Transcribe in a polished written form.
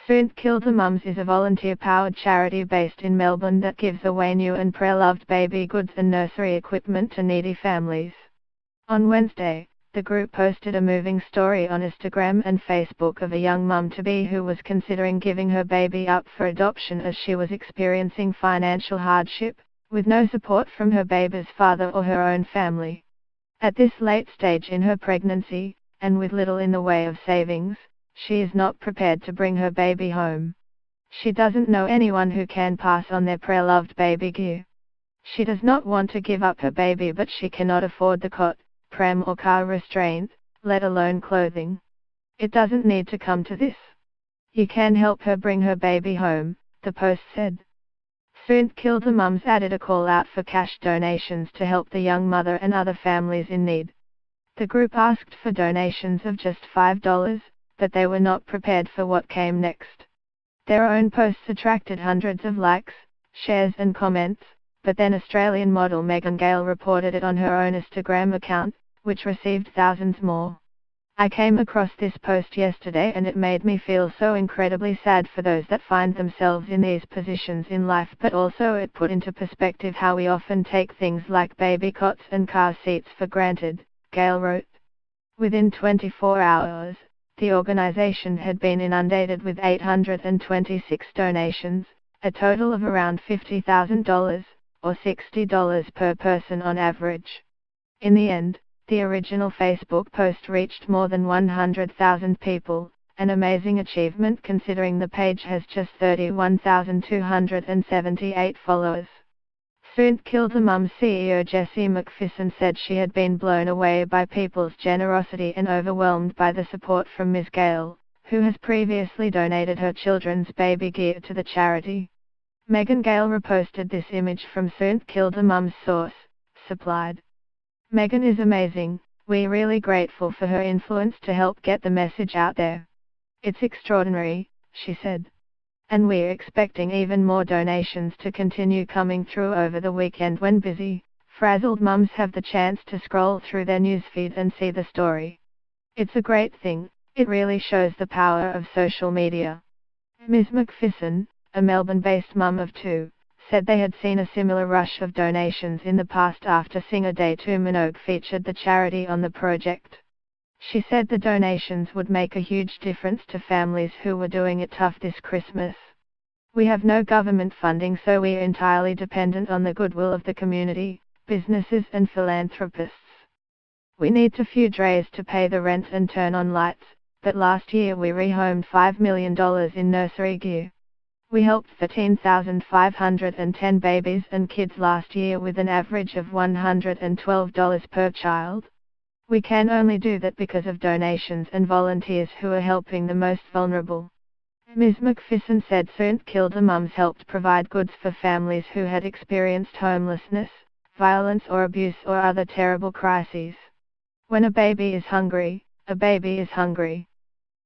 St Kilda Mums is a volunteer-powered charity based in Melbourne that gives away new and pre-loved baby goods and nursery equipment to needy families. On Wednesday, the group posted a moving story on Instagram and Facebook of a young mum-to-be who was considering giving her baby up for adoption as she was experiencing financial hardship, with no support from her baby's father or her own family. At this late stage in her pregnancy, and with little in the way of savings, she is not prepared to bring her baby home. She doesn't know anyone who can pass on their pre-loved baby gear. She does not want to give up her baby, but she cannot afford the cot, pram or car restraint, let alone clothing. It doesn't need to come to this. You can help her bring her baby home, the post said. St Kilda Mums added a call out for cash donations to help the young mother and other families in need. The group asked for donations of just $5, but they were not prepared for what came next. Their own posts attracted hundreds of likes, shares and comments, but then Australian model Megan Gale reported it on her own Instagram account, which received thousands more. I came across this post yesterday and it made me feel so incredibly sad for those that find themselves in these positions in life, but also it put into perspective how we often take things like baby cots and car seats for granted, Gale wrote. Within 24 hours, the organization had been inundated with 826 donations, a total of around $50,000, or $60 per person on average. In the end, the original Facebook post reached more than 100,000 people, an amazing achievement considering the page has just 31,278 followers. St Kilda Mums CEO Jessie McPherson said she had been blown away by people's generosity and overwhelmed by the support from Ms. Gale, who has previously donated her children's baby gear to the charity. Megan Gale reposted this image from St Kilda Mums' source, supplied. Megan is amazing, we're really grateful for her influence to help get the message out there. It's extraordinary, she said. And we're expecting even more donations to continue coming through over the weekend when busy, frazzled mums have the chance to scroll through their newsfeed and see the story. It's a great thing, it really shows the power of social media. Ms. McPherson, a Melbourne-based mum of two, said they had seen a similar rush of donations in the past after singer Day2 Minogue featured the charity on the project. She said the donations would make a huge difference to families who were doing it tough this Christmas. We have no government funding, so we are entirely dependent on the goodwill of the community, businesses and philanthropists. We need a few drays to pay the rent and turn on lights, but last year we rehomed $5 million in nursery gear. We helped 13,510 babies and kids last year with an average of $112 per child. We can only do that because of donations and volunteers who are helping the most vulnerable. Ms. McPherson said St Kilda Mums helped provide goods for families who had experienced homelessness, violence or abuse or other terrible crises. When a baby is hungry, a baby is hungry.